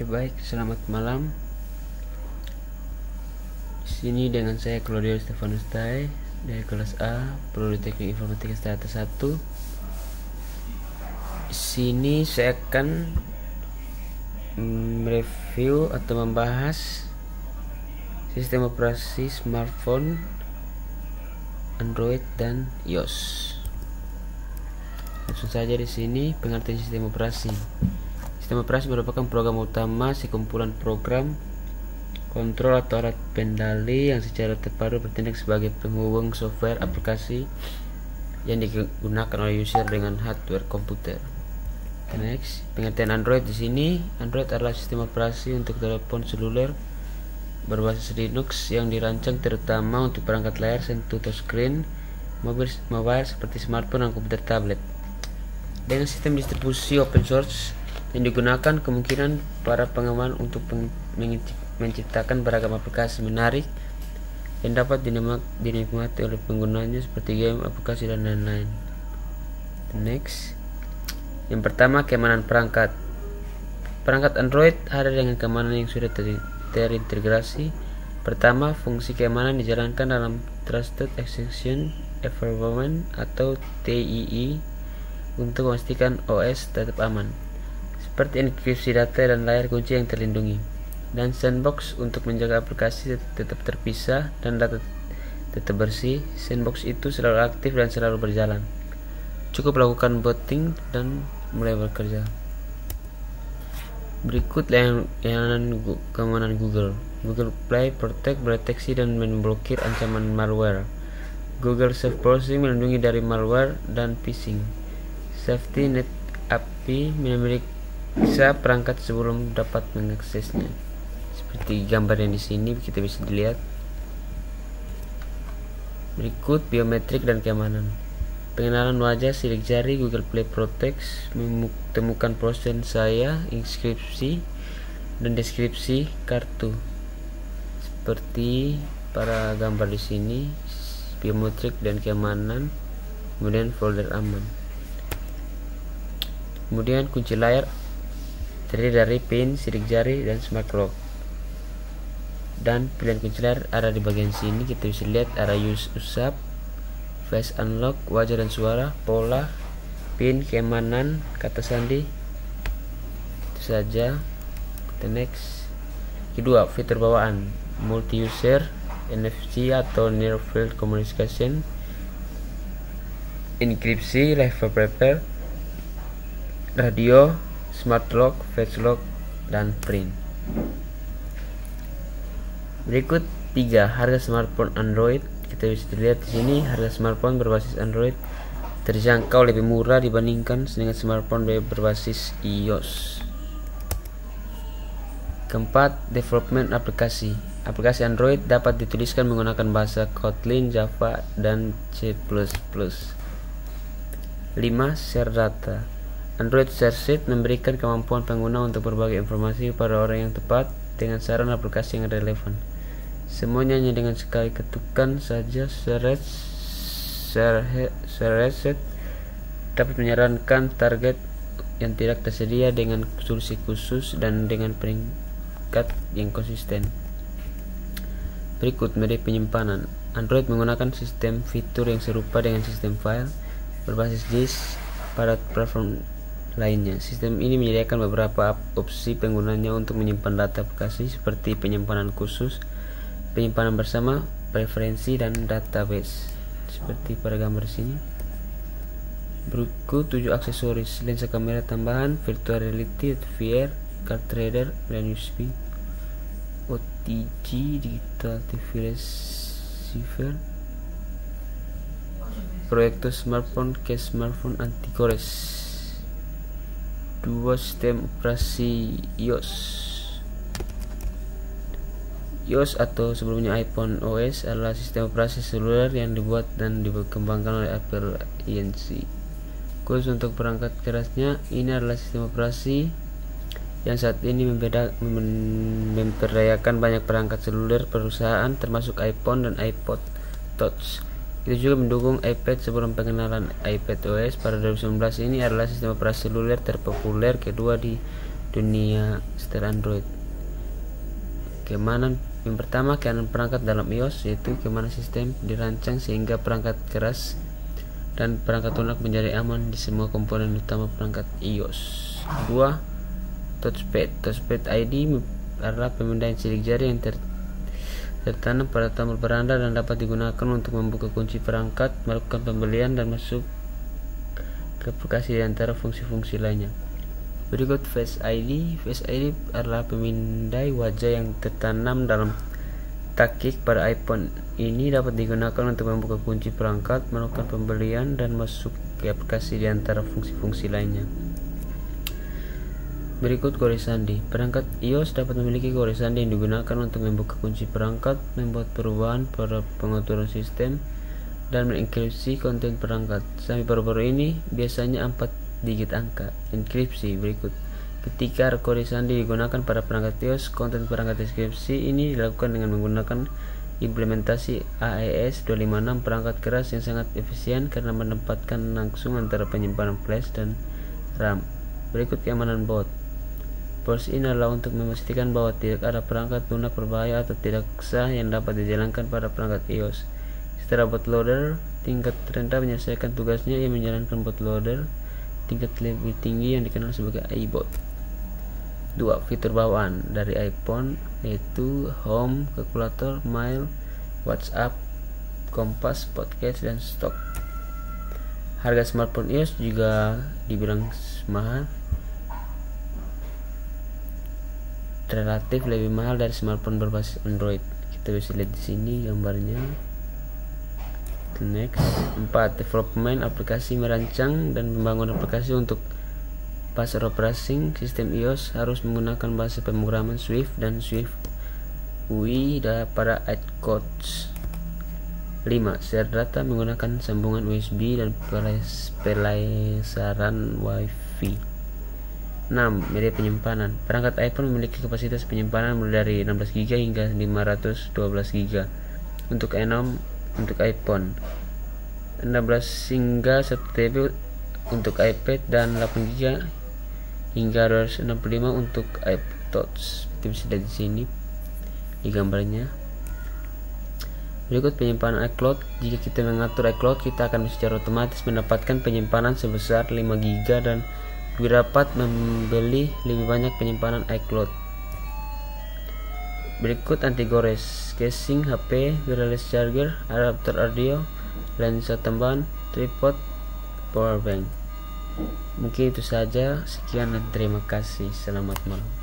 Oke, baik, selamat malam. Di sini dengan saya Claudio Stefanus Tai dari kelas A, Prodi Teknik Informatika Strata 1. Di sini saya akan mereview atau membahas sistem operasi smartphone Android dan iOS. Langsung saja di sini pengertian sistem operasi. Sistem operasi merupakan program utama sekumpulan program, kontrol atau alat kendali yang secara terpadu bertindak sebagai penghubung software aplikasi yang digunakan oleh user dengan hardware komputer. Next, pengertian Android di sini. Android adalah sistem operasi untuk telepon seluler berbasis Linux yang dirancang terutama untuk perangkat layar sentuh touchscreen mobile seperti smartphone dan komputer tablet. Dengan sistem distribusi open source yang digunakan, kemungkinan para pengembang untuk menciptakan beragam aplikasi menarik yang dapat dinikmati oleh penggunanya seperti game, aplikasi, dan lain-lain. Next, yang pertama, keamanan perangkat. Perangkat Android hadir dengan keamanan yang sudah terintegrasi. Pertama, fungsi keamanan dijalankan dalam Trusted Execution Environment atau TIE untuk memastikan OS tetap aman, seperti enkripsi data dan layar kunci yang terlindungi, dan sandbox untuk menjaga aplikasi tetap terpisah dan data tetap bersih. Sandbox itu selalu aktif dan selalu berjalan. Cukup lakukan booting dan mulai bekerja. Berikut layanan keamanan Google Play Protect mendeteksi dan memblokir ancaman malware. Google Safe Browsing melindungi dari malware dan phishing. Safety Net API memeriksa perangkat sebelum dapat mengaksesnya. Seperti gambar yang di sini kita bisa dilihat. Berikut biometrik dan keamanan. Pengenalan wajah sidik jari. Google Play Protect menemukan proses saya, inskripsi, dan deskripsi kartu. Seperti para gambar di sini, biometrik dan keamanan. Kemudian folder aman. Kemudian kunci layar terdiri dari pin, sidik jari, dan smart lock. Dan pilihan kunci layar ada di bagian sini. Kita bisa lihat ada USAP, face unlock, wajah dan suara, pola, pin, keamanan, kata sandi. Itu saja. Kita next. Kedua, fitur bawaan multi user, NFC atau Near Field Communication, enkripsi, live wallpaper, radio, smart lock, face lock, dan print. Berikut 3 harga smartphone Android. Kita bisa lihat di sini harga smartphone berbasis Android terjangkau lebih murah dibandingkan dengan smartphone berbasis iOS. Keempat, development aplikasi. Aplikasi Android dapat dituliskan menggunakan bahasa Kotlin, Java, dan C++. 5. Share data. Android Share Sheet memberikan kemampuan pengguna untuk berbagi informasi kepada orang yang tepat dengan saran aplikasi yang relevan. Semuanya hanya dengan sekali ketukan saja. Share Sheet dapat menyarankan target yang tidak tersedia dengan solusi khusus dan dengan peringkat yang konsisten. Berikut media penyimpanan. Android menggunakan sistem fitur yang serupa dengan sistem file berbasis disk pada platform lainnya. Sistem ini menyediakan beberapa opsi penggunanya untuk menyimpan data aplikasi seperti penyimpanan khusus, penyimpanan bersama, preferensi, dan database. Seperti pada gambar sini. Berikut 7 aksesoris: lensa kamera tambahan, virtual reality, VR, card reader, dan USB, OTG, digital TV receiver, proyektor smartphone, case smartphone anti gores. 2 sistem operasi iOS. iOS atau sebelumnya iPhone OS adalah sistem operasi seluler yang dibuat dan dikembangkan oleh Apple Inc. Khusus untuk perangkat kerasnya, ini adalah sistem operasi yang saat ini memperdayakan banyak perangkat seluler perusahaan termasuk iPhone dan iPod Touch. Itu juga mendukung iPad sebelum pengenalan iPad OS pada 2019. Ini adalah sistem operasi seluler terpopuler kedua di dunia setel Android. Keamanan yang pertama, keamanan perangkat dalam iOS, yaitu keamanan sistem dirancang sehingga perangkat keras dan perangkat lunak menjadi aman di semua komponen utama perangkat iOS. 2. Touchpad ID adalah pemindaian sidik jari yang tertanam pada tombol beranda dan dapat digunakan untuk membuka kunci perangkat, melakukan pembelian, dan masuk ke aplikasi di antara fungsi-fungsi lainnya. Berikut Face ID. Face ID adalah pemindai wajah yang tertanam dalam takik pada iPhone. Ini dapat digunakan untuk membuka kunci perangkat, melakukan pembelian, dan masuk ke aplikasi di antara fungsi-fungsi lainnya. Berikut kode sandi. Perangkat iOS dapat memiliki kode sandi yang digunakan untuk membuka kunci perangkat, membuat perubahan pada pengaturan sistem, dan mengenkripsi konten perangkat. Sampai baru-baru ini biasanya 4 digit angka enkripsi. Berikut ketika kode sandi digunakan pada perangkat iOS, konten perangkat deskripsi ini dilakukan dengan menggunakan implementasi AES 256 perangkat keras yang sangat efisien karena menempatkan langsung antara penyimpanan flash dan RAM. Berikut keamanan boot. Bots ini adalah untuk memastikan bahwa tidak ada perangkat lunak berbahaya atau tidak sah yang dapat dijalankan pada perangkat iOS. Setelah bootloader tingkat terendah menyelesaikan tugasnya, ia menjalankan bootloader tingkat lebih tinggi yang dikenal sebagai iBot. 2. Fitur bawaan dari iPhone, yaitu Home, Kalkulator, Mail, WhatsApp, Kompas, Podcast, dan Stok. Harga smartphone iOS juga dibilang mahal, relatif lebih mahal dari smartphone berbasis Android. Kita bisa lihat di sini gambarnya. Next. 4. Development aplikasi. Merancang dan membangun aplikasi untuk pasar operasi sistem iOS harus menggunakan bahasa pemrograman Swift dan Swift UI pada iCodes. 5. Share data menggunakan sambungan USB dan pelayaran Wi-Fi. 6. Media penyimpanan. Perangkat iPhone memiliki kapasitas penyimpanan mulai dari 16GB hingga 512GB untuk iPhone, 16 hingga 1TB untuk iPad, dan 8GB hingga 265 untuk iPods. Kita bisa lihat di sini di gambarnya. Berikut penyimpanan iCloud. Jika kita mengatur iCloud, kita akan secara otomatis mendapatkan penyimpanan sebesar 5GB dan lebih dapat membeli lebih banyak penyimpanan iCloud. Berikut anti gores, casing HP, wireless charger, adapter audio, lensa tambahan, tripod, power bank. Mungkin itu saja. Sekian dan terima kasih. Selamat malam.